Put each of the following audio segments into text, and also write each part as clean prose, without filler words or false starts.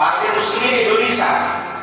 Partai Muslimin Indonesia,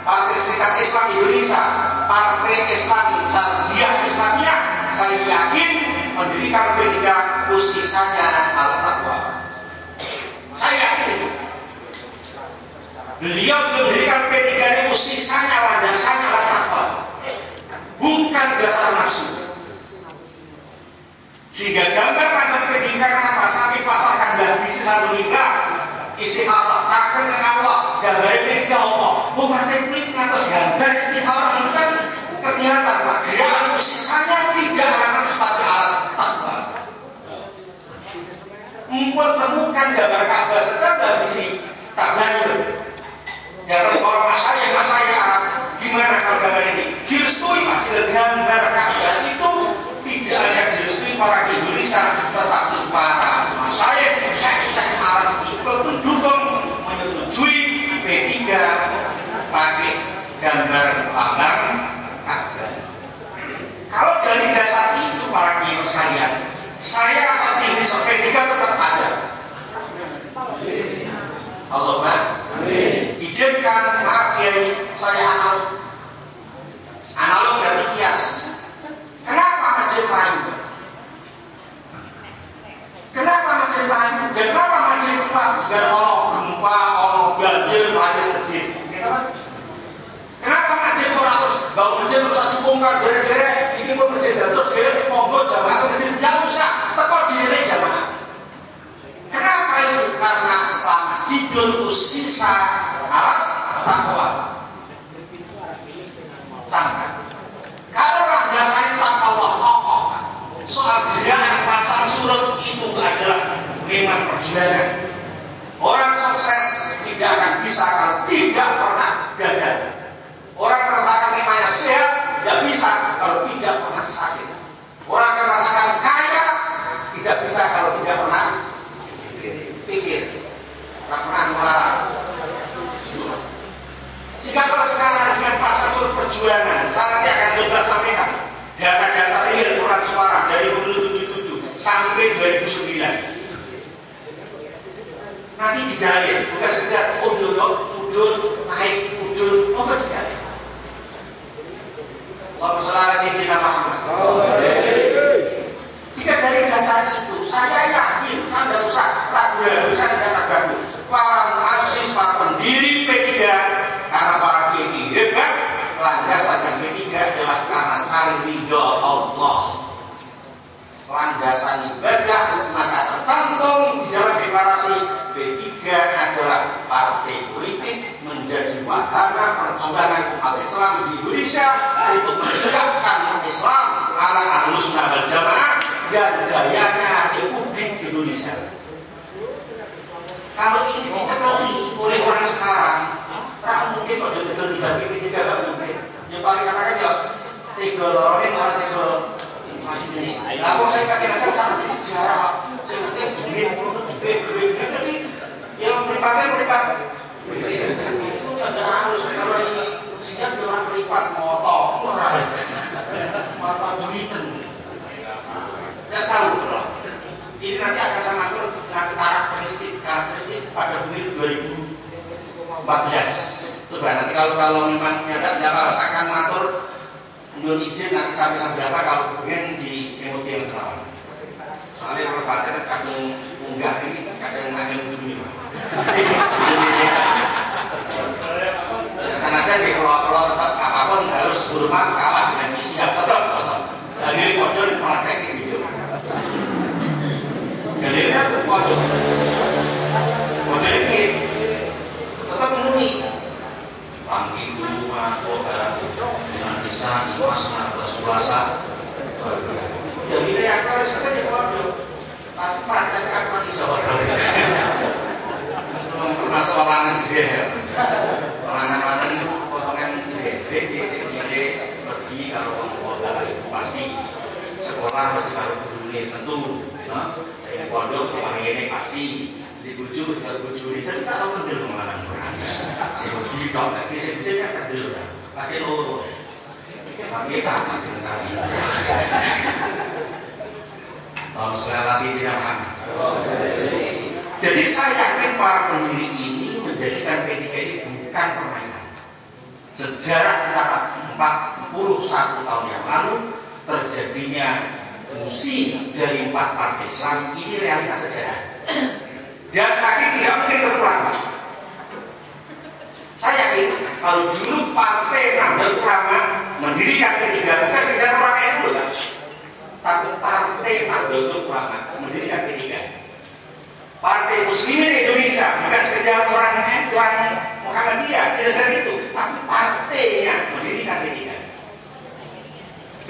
Partai Serikat Islam Indonesia, Partai Islam Tarbiyah Islamiyah, saya yakin mendirikan P3 posisinya alat takwa. Saya yakin beliau mendirikan P3 ini posisinya landasannya alat takwa, bukan dasar nafsu. Sehingga gambar lambang P3 kenapa sampai pasarkan babi satu lingkar istikharah takkan dengan Allah, gambar P3 Allah, bukan partai politik atas gambar istikharah itu kan kelihatan Pak, gerakan posisinya tidak akan seperti alat takwa. Emput temukan gambar Ka'bah saja nggak bisa tak lanjut. Jangan orang asal Arab, gimana kalau gambar ini direstui Pak, gambar Ka'bah itu tidak hanya direstui para Indonesia, tetapi para masyayikh Arab ikut mendukung, menyetujui P3 pakai gambar lambang Ka'bah. Kalau dari dasar itu para kiai sekalian, saya optimis P3 tetap ada. Allahumma izinkan, maaf kiai, saya analog dari kias. Kenapa Majapahit? Kenapa Majapahit? Dan kenapa Majapahit? Segala gempa, banjir, masjid. Kenapa Majapahit terus bangun masjid terus satu bongkar dere-dere? Ini pun masjid terus dere, monggo jamaah atau masjid tidak usah, tekor diri jamaah. Kenapa itu? Karena masjidul usisa alat takwa. Tangkap. Kalau landasannya takwa Allah kokoh, soal gerakan pasang surut itu adalah memang perjuangan. Orang sukses tidak akan bisa kalau tidak pernah gagal. Orang merasakan imannya sehat tidak bisa kalau tidak pernah sakit. Orang akan merasakan kaya tidak bisa kalau tidak pernah pikir, tidak pernah melarang. Jika kalau sekarang dengan pasang surut perjuangan, saya nanti akan coba sampaikan data-data real orang suara dari pemilu 77 sampai 2009. Nanti didalil, bukan sekedar udur, naik, bukan didalil. Allahumma shalli ala sayyidina Muhammad. Jika dari dasar itu, saya yakin, saya tidak usah ragu-ragu, saya tidak ragu. Para muassis, para pendiri P3, karena para kiai hebat, landasan P3 adalah karena cari ridho Allah. Landasan ibadah maka tercantum di dalam deklarasi P3 adalah partai politik menjadi wahana perjuangan umat Islam di Indonesia untuk menegakkan Islam ala Ahlus Sunnah wal Jamaah dan jayanya Republik Indonesia. Kalau ini dicekali oleh orang sekarang, tak mungkin kok betul tidak P3 tidak mungkin. Yang paling katakan ya tiga orang ini malah tiga ini. Lalu saya kadang-kadang sama di sejarah, saya mungkin duit, jadi yang melipat itu ada harus kalau ini siap orang melipat motor duitan. Tidak tahu loh. Ini nanti akan saya atur nanti karakteristik pada pemilu 2014. Coba nanti kalau memang tidak merasakan mengatur menurut izin nanti sampai berapa kalau kemudian di MOT yang terawan. Soalnya kalau baterai kadang munggah ini kadang angin begini Pak. Indonesia. Sengaja deh kalau tetap apapun harus hormat kalah dengan isi yang tetap. Dari modal praktek gitu. Dari itu modal ini tetap murni. Panggi rumah dengan bisa imas nabas puasa. Jadi reaktor sekarang di modal. Tapi praktek apa di seorang? Termasuk olangan juga. Olangan itu potongan jadi pergi kalau modal itu pasti sekolah harus guru ini tentu. Ini pondok hari ini pasti dibujuk itu kita tahu kendel mengarang orang. Seperti dok lagi seperti kan kendel pakai loro. Tapi apa dengan kami? Selasi tidak hangat. Jadi saya yakin para pendiri ini menjadikan P3 ini bukan permainan. Sejarah kita 41 tahun yang lalu terjadinya fusi dari 4 partai Islam ini realitas sejarah. Dan sakit tidak mungkin terulang. Saya yakin kalau dulu Partai Nahdlatul Ulama mendirikan P3 bukan sekedar orang NU, tapi Partai Nahdlatul Ulama mendirikan P3. Partai Muslimin Indonesia bukan sekedar orang Muhammadiyah, tidak sekedar itu, tapi partainya mendirikan P3.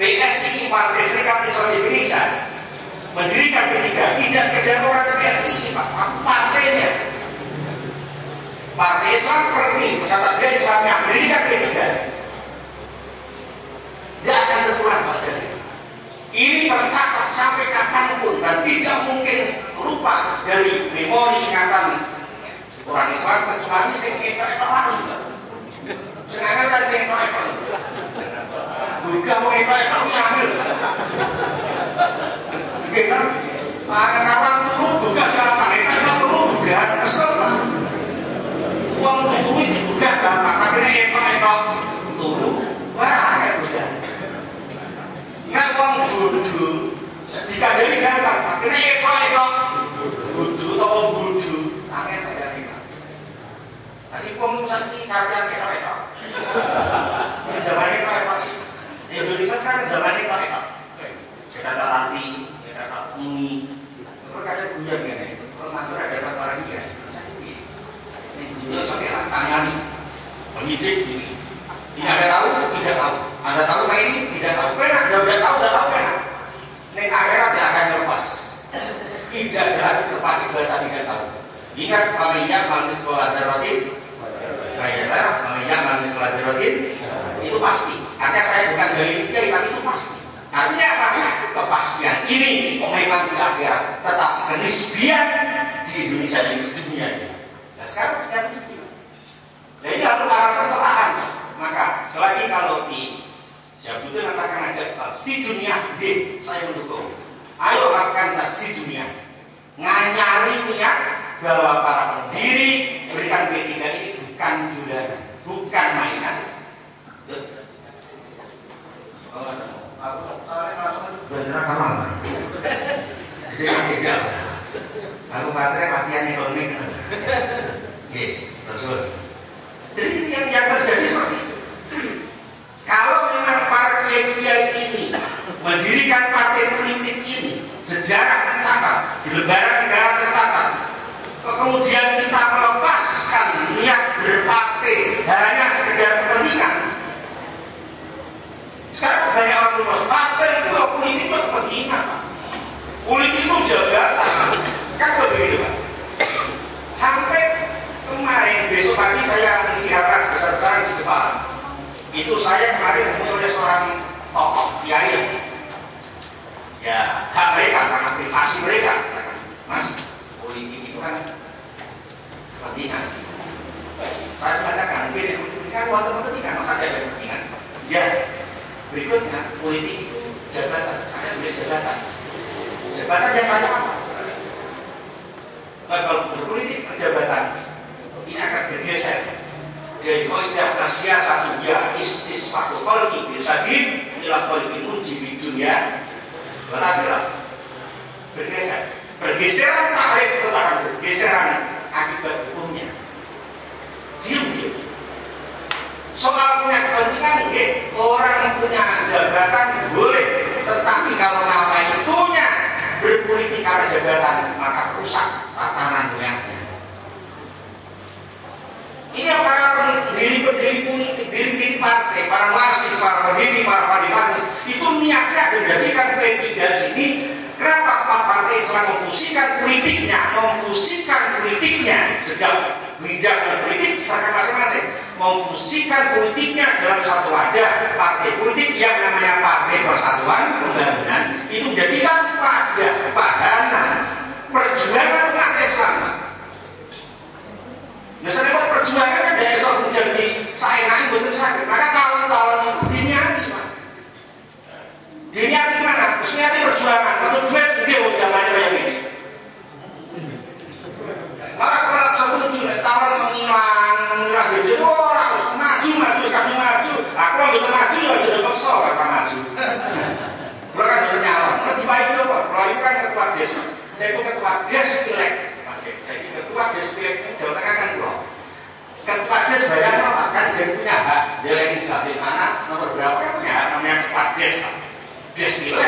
PSI, Partai Serikat Islam Indonesia, mendirikan P3, tidak sekedar orang PSI, tapi partainya. Partai Islam Perni, Persatuan Biaya Islamnya, mendirikan P3. Tidak akan terulang Pak Jadi. Ini tercatat sampai kapanpun dan tidak mungkin lupa dari memori ingatan orang Islam kecuali sektor-sektor lagi. Sengaja kan sektor-sektor. Bukan mau sektor-sektor nyamil. Kita kawan turu juga gampang, sektor turu juga kesel Pak. Uang turu itu juga gampang, tapi sektor-sektor turu, wah kayak juga. Nggak uang bodoh dikadari gampang, tapi ekor bodoh atau bodoh angin terjadi. Tadi uang sakit karya ekor. Ini zaman ekor. Indonesia sekarang zaman ekor. Kita ada latih, kita ada uni. Kalau ada guyon gini, kalau Madura dapat barang dia, ini guyon sampai tanya nih, penyidik ini. Tidak ada tahu, tidak tahu. Ada tahu nggak ini? Tidak tahu. Penak, udah tahu penak. Nek akhirat tidak akan lepas. Tidak ada lagi tepati bahasa tidak tahu. Ingat kaminya malam sekolah darotin, bayalah kaminya malam sekolah darotin itu pasti. Artinya saya bukan dari Kiai, tapi itu pasti. Artinya apa? Kepastian ini memang di akhirat, tetap kenisbian di Indonesia di dunia ini. Nah sekarang tidak nisbian. Nah ini harus arah pencerahan. Maka selagi kalau di Jabuti mengatakan aja taksi dunia, saya mendukung. Ayo lakukan taksi dunia. Nganyari niat bahwa para pendiri berikan P3 ini bukan dolanan, bukan mainan. Aku langsung beneran kamu. Saya tidak. Aku baterai latihan ekonomi kan. Terus. Jadi yang terjadi seperti itu. Kalau memang partai kiai ini mendirikan partai politik ini, sejarah mencatat, di lembaran negara tercatat, kemudian kita melepaskan niat berpartai hanya sekedar kepentingan. Sekarang banyak orang lupa partai itu politik itu kepentingan, politik itu jabatan, kan begitu Pak. Sampai kemarin besok pagi saya mengisi harap besar-besaran di Jepang. Itu saya kemarin ditemui oleh seorang tokoh kiai. Ya hak mereka karena privasi mereka. Mas, politik itu kan kepentingan. Saya mengatakan kan waktu kepentingan, masa ada kepentingan? Ya. Berikutnya politik itu jabatan. Saya boleh jabatan. Jabatan yang banyak apa? Kalau berpolitik jabatan ini akan bergeser dari kaidah Asia satu ya istisfaqul qalbi bil sadid ila qalbi munji di dunia berakhirat. Bergeseran takrif itu akan bergeseran akibat hukumnya. Diam. Soal punya kepentingan, orang punya jabatan boleh, tetapi kalau nama itunya berpolitik karena jabatan maka rusak tatanan moyangnya. Ini yang para pendiri politik, pendiri partai, para mahasiswa, para pendiri, para fadimatis itu niatnya menjadikan P3 ini. Kenapa partai Islam memfusikan politiknya sejak bidang politik secara masing-masing, memfusikan politiknya dalam satu wadah partai politik yang namanya Partai Persatuan Pembangunan itu menjadikan pada padanan perjuangan umat Islam. Misalnya kalau perjuangan kan dari soal menjadi saingan betul sakit, maka calon-calon itu diniati Pak. Diniati mana? Niati perjuangan, untuk duit dia zamannya kayak ini. Maka kalau setuju calon mengira des. Saya itu ketua des pileg. Jadi ketua des pileg Jawa Tengah kan gua. Ketua des bayang apa? Kan dia punya hak. Dia lagi diambil mana nomor berapa kan punya hak namanya ketua des. Des pileg